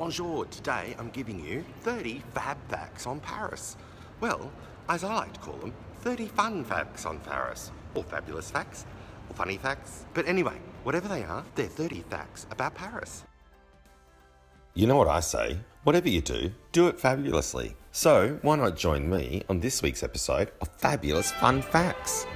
Bonjour, today I'm giving you 30 fab facts on Paris. Well, as I like to call them, 30 fun facts on Paris. Or fabulous facts, or funny facts. But anyway, whatever they are, they're 30 facts about Paris. You know what I say? Whatever you do it fabulously. So, why not join me on this week's episode of Fabulous Fun Facts?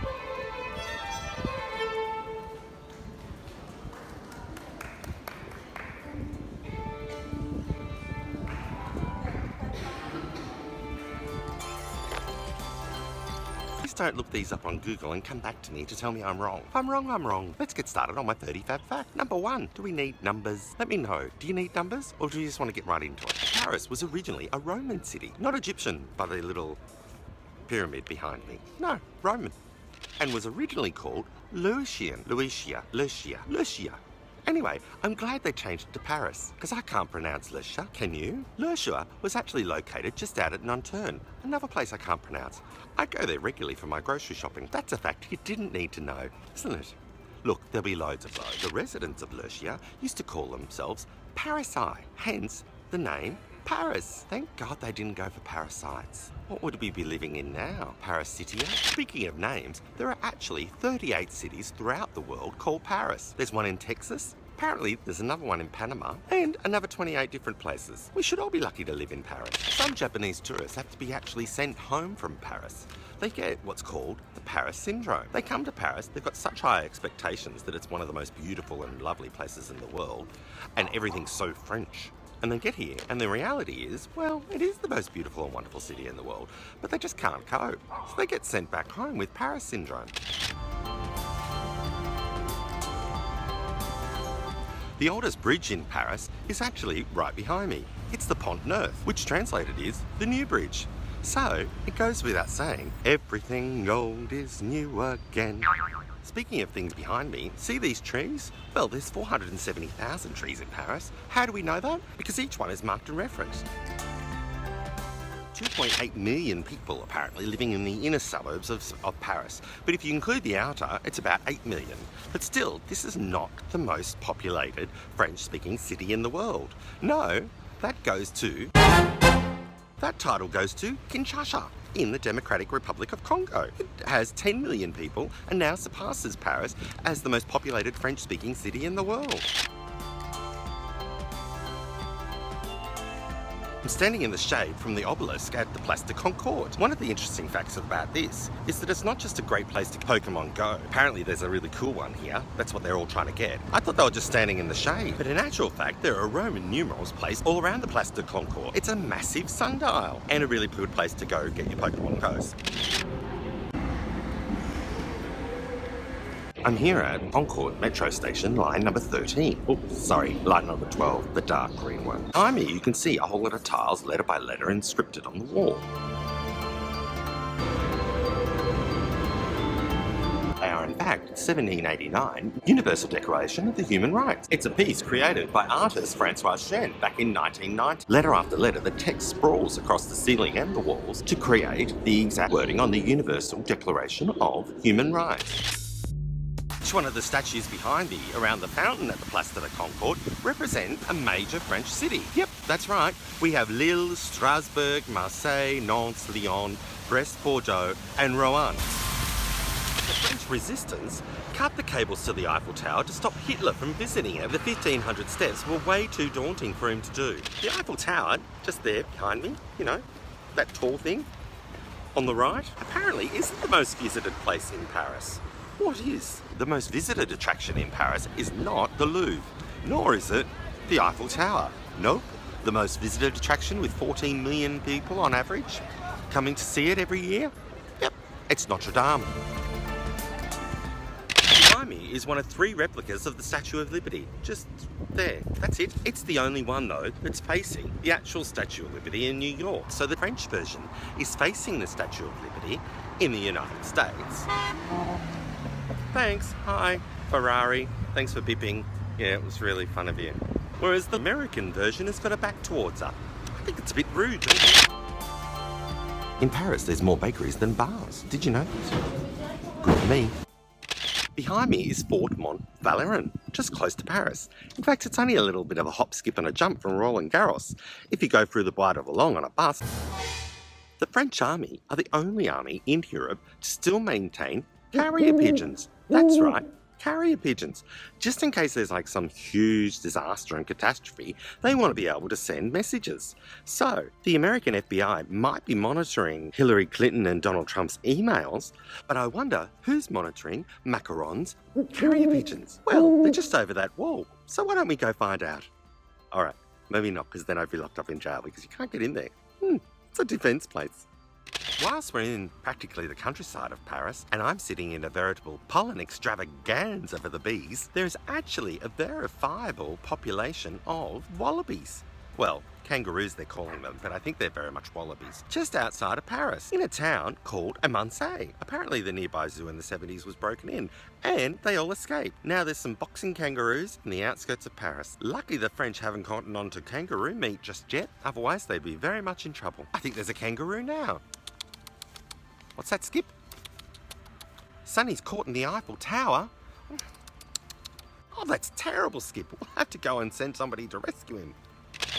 Please don't look these up on Google and come back to me to tell me I'm wrong. If I'm wrong, I'm wrong. Let's get started on my 30 fab fact. Number 1, do we need numbers? Let me know. Do you need numbers or do you just want to get right into it? Paris was originally a Roman city, not Egyptian by the little pyramid behind me. No, Roman. And was originally called Lutetia. Anyway, I'm glad they changed it to Paris, because I can't pronounce Lutetia, can you? Lutetia was actually located just out at Notre, another place I can't pronounce. I go there regularly for my grocery shopping. That's a fact you didn't need to know, isn't it? Look, there'll be loads of those. The residents of Lutetia used to call themselves Parisii, hence the name Paris. Thank God they didn't go for parasites. What would we be living in now? Parasitia? Speaking of names, there are actually 38 cities throughout the world called Paris. There's one in Texas. Apparently, there's another one in Panama and another 28 different places. We should all be lucky to live in Paris. Some Japanese tourists have to be actually sent home from Paris. They get what's called the Paris syndrome. They come to Paris, they've got such high expectations that it's one of the most beautiful and lovely places in the world, and everything's so French. And they get here, and the reality is, well, it is the most beautiful and wonderful city in the world, but they just can't cope. So they get sent back home with Paris syndrome. The oldest bridge in Paris is actually right behind me. It's the Pont Neuf, which translated is the new bridge. So, it goes without saying, everything old is new again. Speaking of things behind me, see these trees? Well, there's 470,000 trees in Paris. How do we know that? Because each one is marked and referenced. 2.8 million people apparently living in the inner suburbs of Paris. But if you include the outer, it's about 8 million. But still, this is not the most populated French-speaking city in the world. No, that title goes to Kinshasa in the Democratic Republic of Congo. It has 10 million people and now surpasses Paris as the most populated French-speaking city in the world. I'm standing in the shade from the obelisk at the Place de Concorde. One of the interesting facts about this is that it's not just a great place to Pokemon Go. Apparently there's a really cool one here. That's what they're all trying to get. I thought they were just standing in the shade. But in actual fact, there are Roman numerals placed all around the Place de Concorde. It's a massive sundial and a really good place to go get your Pokemon Go's. I'm here at Concorde metro station, line number 13. Oh, sorry, line number 12, the dark green one. Behind me you can see a whole lot of tiles, letter by letter, inscripted on the wall. They are in fact 1789 Universal Declaration of the Human Rights. It's a piece created by artist Francois Chen back in 1990. Letter after letter, the text sprawls across the ceiling and the walls to create the exact wording on the Universal Declaration of Human Rights. Each one of the statues behind me around the fountain at the Place de la Concorde represent a major French city. Yep, that's right. We have Lille, Strasbourg, Marseille, Nantes, Lyon, Brest, Bordeaux, and Rouen. The French resistance cut the cables to the Eiffel Tower to stop Hitler from visiting it. The 1,500 steps were way too daunting for him to do. The Eiffel Tower, just there behind me, you know, that tall thing on the right, apparently isn't the most visited place in Paris. What is? The most visited attraction in Paris is not the Louvre, nor is it the Eiffel Tower. Nope. The most visited attraction with 14 million people on average coming to see it every year? Yep, it's Notre Dame. Behind me is one of 3 replicas of the Statue of Liberty. Just there. That's it. It's the only one, though, that's facing the actual Statue of Liberty in New York. So the French version is facing the Statue of Liberty in the United States. Thanks, hi, Ferrari, thanks for bipping. Yeah, it was really fun of you. Whereas the American version has got a back towards her. I think it's a bit rude. In Paris, there's more bakeries than bars. Did you know this? Good for me. Behind me is Fort Mont Valérien, just close to Paris. In fact, it's only a little bit of a hop, skip and a jump from Roland Garros if you go through the Bois de Boulogne on a bus. The French army are the only army in Europe to still maintain carrier pigeons. That's right, carrier pigeons. Just in case there's like some huge disaster and catastrophe, they want to be able to send messages. So, the American FBI might be monitoring Hillary Clinton and Donald Trump's emails, but I wonder who's monitoring Macron's carrier pigeons? Well, they're just over that wall. So why don't we go find out? Alright, maybe not, because then I'd be locked up in jail because you can't get in there. It's a defence place. Whilst we're in practically the countryside of Paris, and I'm sitting in a veritable pollen extravaganza for the bees, there is actually a verifiable population of wallabies. Well, kangaroos they're calling them, but I think they're very much wallabies. Just outside of Paris, in a town called Emmanuel. Apparently the nearby zoo in the 70s was broken in, and they all escaped. Now there's some boxing kangaroos in the outskirts of Paris. Lucky the French haven't gotten onto kangaroo meat just yet, otherwise they'd be very much in trouble. I think there's a kangaroo now. What's that, Skip? Sonny's caught in the Eiffel Tower. Oh, that's terrible, Skip. We'll have to go and send somebody to rescue him.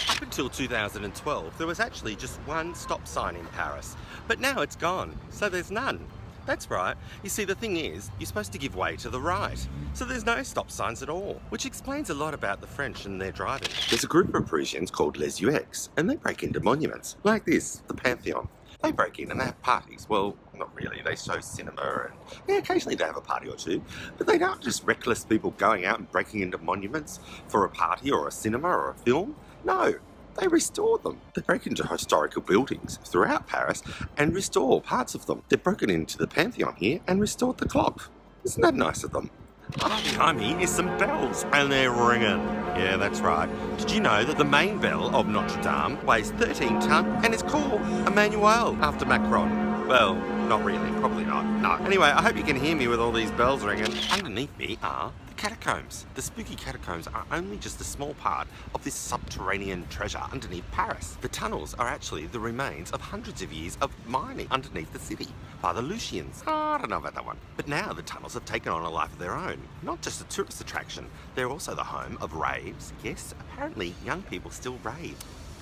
Up until 2012, there was actually just one stop sign in Paris, but now it's gone, so there's none. That's right. You see, the thing is, you're supposed to give way to the right, so there's no stop signs at all, which explains a lot about the French and their driving. There's a group of Parisians called les UX, and they break into monuments, like this, the Pantheon. They break in and they have parties. Well, not really. They show cinema and yeah, occasionally they have a party or two. But they aren't just reckless people going out and breaking into monuments for a party or a cinema or a film. No, they restore them. They break into historical buildings throughout Paris and restore parts of them. They've broken into the Pantheon here and restored the clock. Isn't that nice of them? Behind me is some bells, and they're ringing. Yeah, that's right. Did you know that the main bell of Notre Dame weighs 13 tonnes and is called Emmanuel after Macron? Well, not really, probably not, no. Anyway, I hope you can hear me with all these bells ringing. Underneath me are the catacombs. The spooky catacombs are only just a small part of this subterranean treasure underneath Paris. The tunnels are actually the remains of hundreds of years of mining underneath the city by the Luteans. I don't know about that one. But now the tunnels have taken on a life of their own. Not just a tourist attraction, they're also the home of raves. Yes, apparently young people still rave.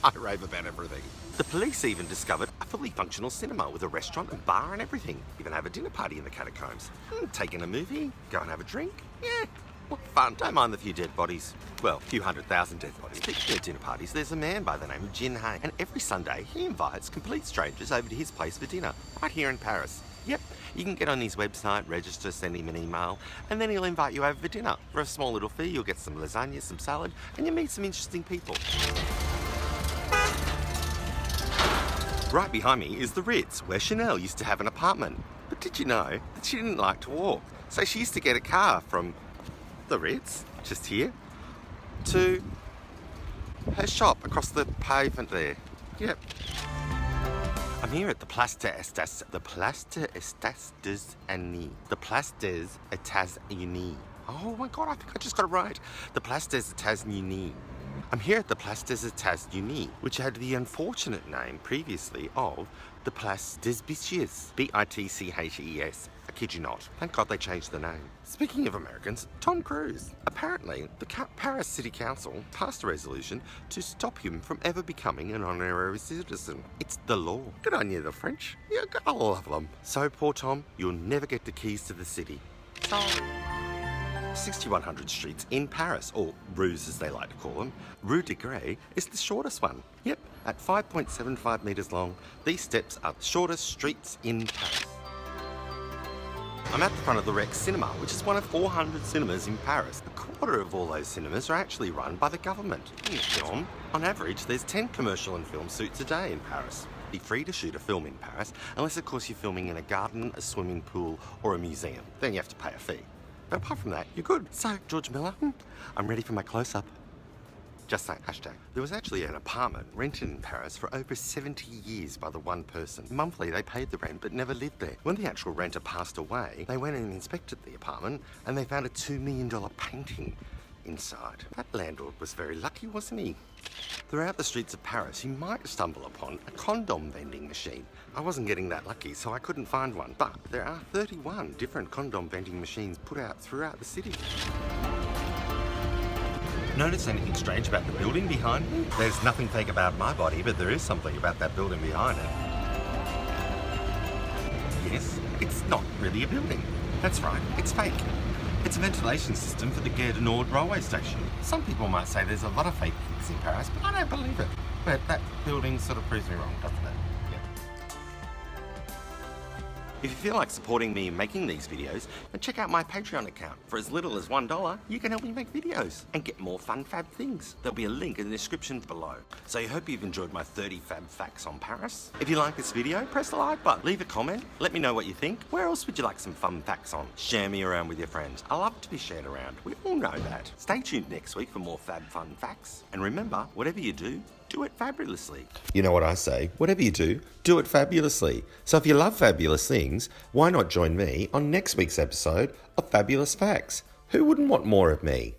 I rave about everything. The police even discovered a fully functional cinema with a restaurant and bar and everything. Even have a dinner party in the catacombs. Take in a movie, go and have a drink. Yeah, what fun. Don't mind the few dead bodies. Well, a few 100,000 dead bodies. Speaking of dinner parties, there's a man by the name of Haynes, and every Sunday he invites complete strangers over to his place for dinner, right here in Paris. Yep, you can get on his website, register, send him an email, and then he'll invite you over for dinner. For a small little fee, you'll get some lasagna, some salad, and you'll meet some interesting people. Right behind me is the Ritz, where Chanel used to have an apartment. But did you know that she didn't like to walk? So she used to get a car from the Ritz, just here, to her shop across the pavement there. Yep. I'm here at the Place des États-Unis. Oh my God, I think I just got it right. The Place des États-Unis. I'm here at the Place des États-Unis, which had the unfortunate name previously of the Place des Bitches. B-I-T-C-H-E-S. I kid you not. Thank God they changed the name. Speaking of Americans, Tom Cruise. Apparently, the Paris City Council passed a resolution to stop him from ever becoming an honorary citizen. It's the law. Good on you, the French. Yeah, I love them. So, poor Tom, you'll never get the keys to the city. Sorry. 6100 streets in Paris, or rues as they like to call them, Rue de Degrés is the shortest one. Yep, at 5.75 metres long, these steps are the shortest streets in Paris. I'm at the front of the Rex Cinema, which is one of 400 cinemas in Paris. A quarter of all those cinemas are actually run by the government. In film, on average, there's 10 commercial and film shoots a day in Paris. Be free to shoot a film in Paris, unless of course you're filming in a garden, a swimming pool, or a museum. Then you have to pay a fee. But apart from that, you're good. So, George Miller, I'm ready for my close-up. Just saying, hashtag. There was actually an apartment rented in Paris for over 70 years by the one person. Monthly, they paid the rent but never lived there. When the actual renter passed away, they went and inspected the apartment and they found a $2 million painting inside. That landlord was very lucky, wasn't he? Throughout the streets of Paris, you might stumble upon a condom vending machine. I wasn't getting that lucky, so I couldn't find one, but there are 31 different condom vending machines put out throughout the city. Notice anything strange about the building behind me? There's nothing fake about my body, but there is something about that building behind it. Yes, it's not really a building. That's right, it's fake. It's a ventilation system for the Gare du Nord railway station. Some people might say there's a lot of fake things in Paris, but I don't believe it. But that building sort of proves me wrong, doesn't it? If you feel like supporting me in making these videos, then check out my Patreon account. For as little as $1, you can help me make videos and get more fun fab things. There'll be a link in the description below. So I hope you've enjoyed my 30 fab facts on Paris. If you like this video, press the like button, leave a comment, let me know what you think. Where else would you like some fun facts on? Share me around with your friends. I love to be shared around. We all know that. Stay tuned next week for more fab fun facts. And remember, whatever you do it fabulously. You know what I say? Whatever you do it fabulously. So if you love fabulous things, why not join me on next week's episode of Fabulous Facts? Who wouldn't want more of me?